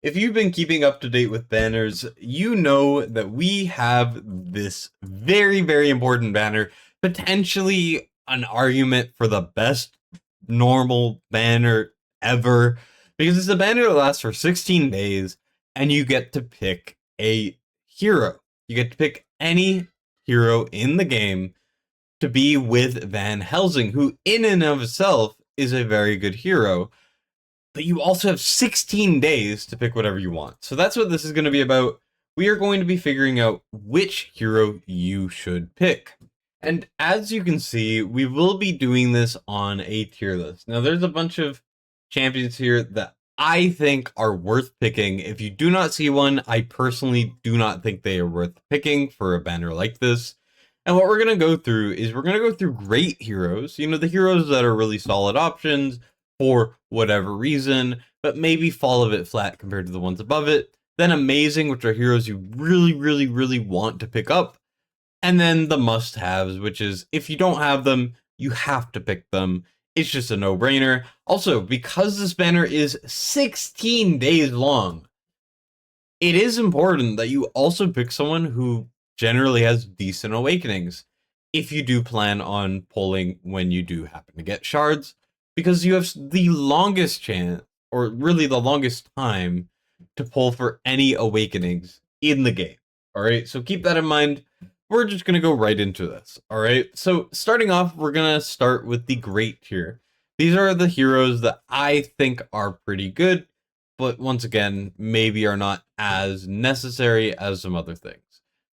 If you've been keeping up to date with banners, you know that we have this very, very important banner, potentially an argument for the best normal banner ever, because it's a banner that lasts for 16 days, and you get to pick a hero. You get to pick any hero in the game to be with Van Helsing, who in and of itself is a very good hero, but you also have 16 days to pick whatever you want. So that's what this is going to be about. We are going to be figuring out which hero you should pick. And as you can see, we will be doing this on a tier list. Now, there's a bunch of champions here that I think are worth picking. If you do not see one, I personally do not think they are worth picking for a banner like this. And what we're going to go through is we're going to go through great heroes, you know, the heroes that are really solid options for whatever reason, but maybe fall a bit flat compared to the ones above it. Then amazing, which are heroes you really, really, really want to pick up. And then the must-haves, which is if you don't have them, you have to pick them. It's just a no-brainer. Also, because this banner is 16 days long, it is important that you also pick someone who generally has decent awakenings if you do plan on pulling when you do happen to get shards, because you have the longest chance, or really the longest time, to pull for any awakenings in the game. All right, so keep that in mind. We're just going to go right into this. All right, so starting off, we're going to start with the great tier. These are the heroes that I think are pretty good, but once again, maybe are not as necessary as some other things.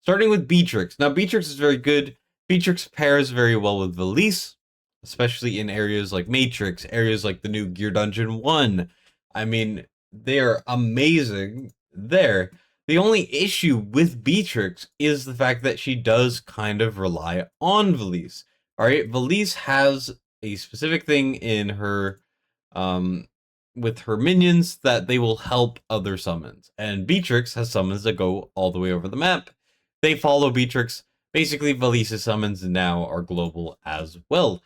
Starting with Beatrix. Now, Beatrix is very good. Beatrix pairs very well with Valise, especially in areas like Matrix, areas like the new Gear Dungeon 1. I mean, they are amazing there. The only issue with Beatrix is the fact that she does kind of rely on Valise. All right, Valise has a specific thing in her with her minions that they will help other summons. And Beatrix has summons that go all the way over the map. They follow Beatrix. Basically, Valise's summons now are global as well.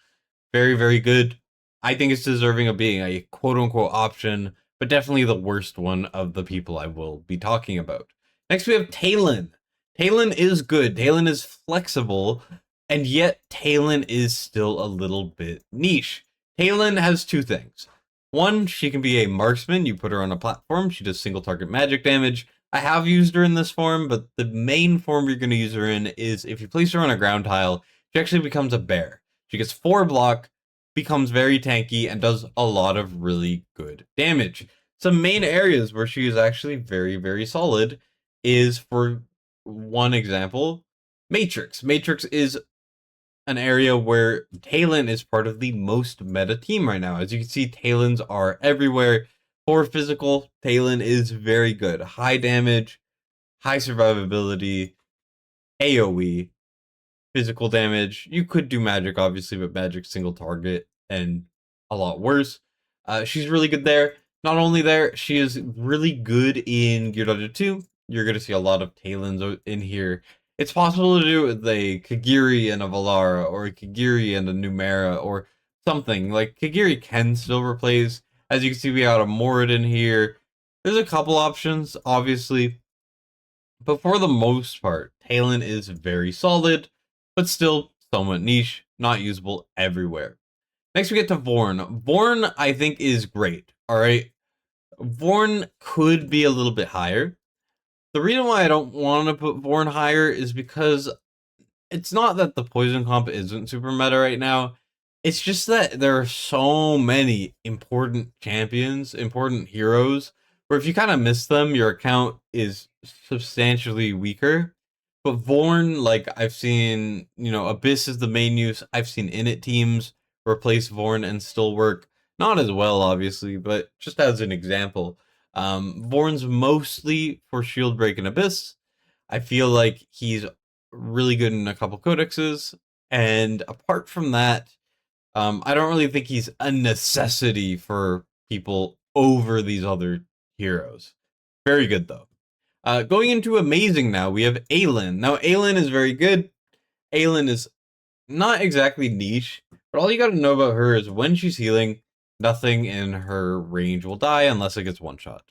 Very, very good. I think it's deserving of being a quote-unquote option, but definitely the worst one of the people I will be talking about. Next, we have Talon. Talon is good. Talon is flexible, and yet Talon is still a little bit niche. Talon has two things. One, she can be a marksman. You put her on a platform. She does single target magic damage. I have used her in this form, but the main form you're going to use her in is if you place her on a ground tile, she actually becomes a bear. She gets 4 block, becomes very tanky, and does a lot of really good damage. Some main areas where she is actually very, very solid is, for one example, Matrix. Matrix is an area where Talon is part of the most meta team right now. As you can see, Talons are everywhere. For physical, Talon is very good. High damage, high survivability, AoE, physical damage. You could do magic, obviously, but magic single target and a lot worse. She's really good there. Not only there, she is really good in Gear Dodger 2. You're going to see a lot of Talons in here. It's possible to do with a Kagiri and a Valara, or a Kagiri and a Numera, or something. Like, Kagiri can still replace. As you can see, we got a Moradin here. There's a couple options, obviously. But for the most part, Talon is very solid, but still somewhat niche, not usable everywhere. Next, we get to Vorn. Vorn, I think, is great. All right. Vorn could be a little bit higher. The reason why I don't want to put Vorn higher is because it's not that the poison comp isn't super meta right now. It's just that there are so many important champions, important heroes, where if you kind of miss them, your account is substantially weaker. But Vorn, like, I've seen, you know, Abyss is the main use. I've seen init teams replace Vorn and still work. Not as well, obviously, but just as an example. Vorn's mostly for Shield Break and Abyss. I feel like he's really good in a couple codexes. And apart from that, I don't really think he's a necessity for people over these other heroes. Very good, though. Going into amazing now, we have Aelin. Now, Aelin is very good. Aelin is not exactly niche, but all you gotta know about her is when she's healing, nothing in her range will die unless it gets one-shot.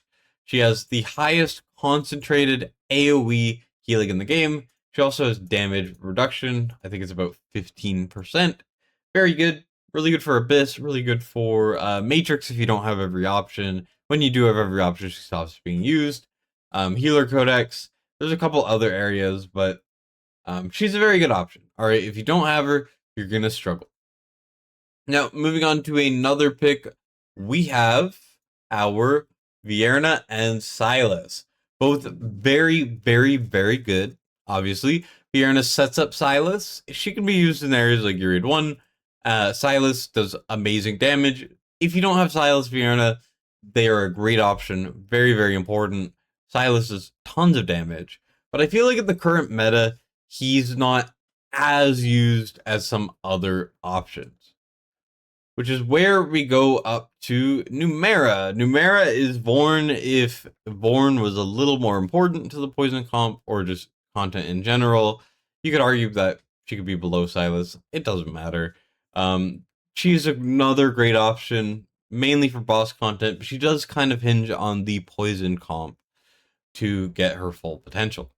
She has the highest concentrated AoE healing in the game. She also has damage reduction. I think it's about 15%. Very good. Really good for Abyss. Really good for Matrix if you don't have every option. When you do have every option, she stops being used. Healer Codex. There's a couple other areas, but she's a very good option. All right, if you don't have her, you're going to struggle. Now, moving on to another pick, we have our Vierna and Silas. Both very, very, very good. Obviously, Vierna sets up Silas. She can be used in areas like Uriad 1. Silas does amazing damage. If you don't have Silas, Vierna, they are a great option. Very, very important. Silas does tons of damage. But I feel like in the current meta, he's not as used as some other options, which is where we go up to Numera. Numera is Vorn if Vorn was a little more important to the poison comp or just content in general. You could argue that she could be below Silas. It doesn't matter. She's another great option, mainly for boss content, but she does kind of hinge on the poison comp to get her full potential.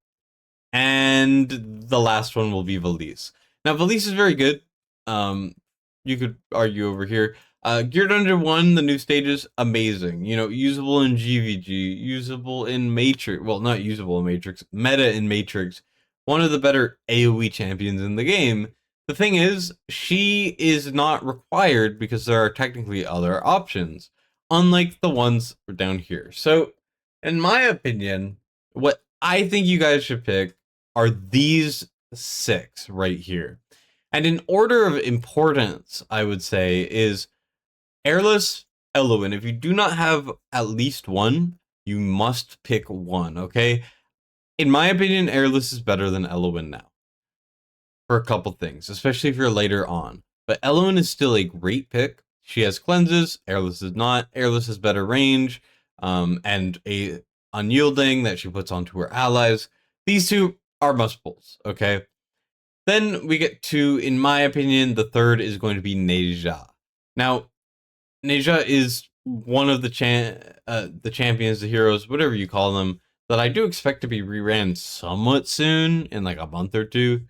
And the last one will be Valise. Now, Valise is very good. You could argue over here. Gear Dungeon 1, the new stages, amazing. You know, usable in GVG, usable in Matrix. Well, not usable in Matrix, meta in Matrix. One of the better AoE champions in the game. The thing is, she is not required because there are technically other options, unlike the ones down here. So, in my opinion, what I think you guys should pick are these 6 right here. And in order of importance, I would say, is Airless, Eloin. If you do not have at least one, you must pick one, okay? In my opinion, Airless is better than Eloin now, for a couple things, especially if you're later on. But Eloin is still a great pick. She has cleanses, Airless is not. Airless has better range, and a unyielding that she puts onto her allies. These two are must pulls, okay? Then we get to, in my opinion, the third is going to be Neja. Now, Neja is one of the champions, the heroes, whatever you call them, that I do expect to be reran somewhat soon, in like a month or two,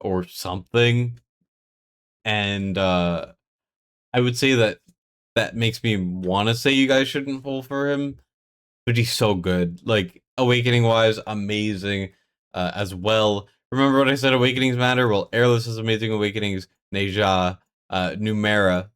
or something. And I would say that makes me want to say you guys shouldn't pull for him, but he's so good. Like, awakening wise, amazing as well. Remember what I said, awakenings matter? Well, Airless is amazing awakenings, Neja, Numera,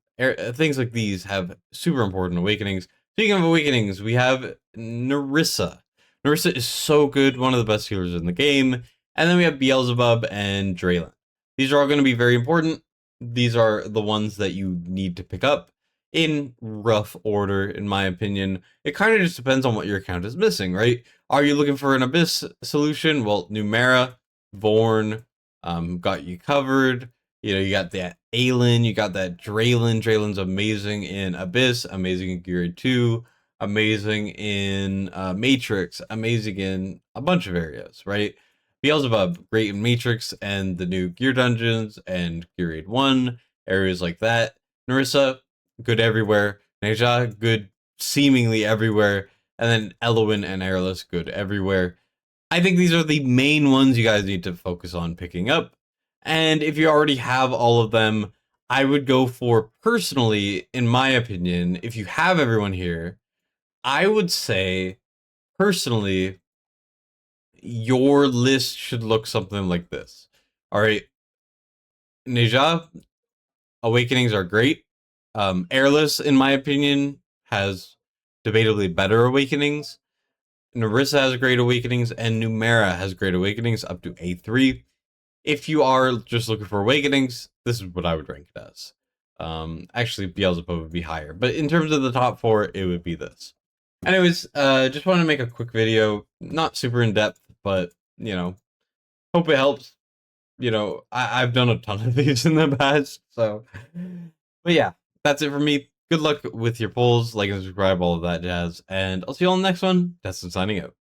things like these have super important awakenings. Speaking of awakenings, we have Nerissa. Nerissa is so good, one of the best healers in the game. And then we have Beelzebub and Draylen. These are all going to be very important. These are the ones that you need to pick up in rough order, in my opinion. It kind of just depends on what your account is missing, right? Are you looking for an Abyss solution? Well, Numera, Vorn, got you covered. You know, you got that Aelin, you got that Draylen. Draylen's amazing in Abyss, amazing in Gear 2, amazing in Matrix, amazing in a bunch of areas, right? Beelzebub, great in Matrix and the new Gear Dungeons and Gear 1, areas like that. Nerissa, good everywhere. Neja, good seemingly everywhere. And then Eloin and Airless, good everywhere. I think these are the main ones you guys need to focus on picking up. And if you already have all of them, I would go for, personally, in my opinion, if you have everyone here, I would say, personally, your list should look something like this. All right. Neja, awakenings are great. Airless, in my opinion, has debatably better awakenings. Nerissa has great awakenings, and Numera has great awakenings up to A3. If you are just looking for awakenings, this is what I would rank it as. Actually, Beelzebub would be higher, but in terms of the top 4, it would be this. Anyways, just want to make a quick video, not super in depth, but you know, hope it helps. You know, I've done a ton of these in the past, so. But yeah, that's it for me. Good luck with your polls, like and subscribe, all of that jazz, and I'll see you all in the next one. Destined signing out.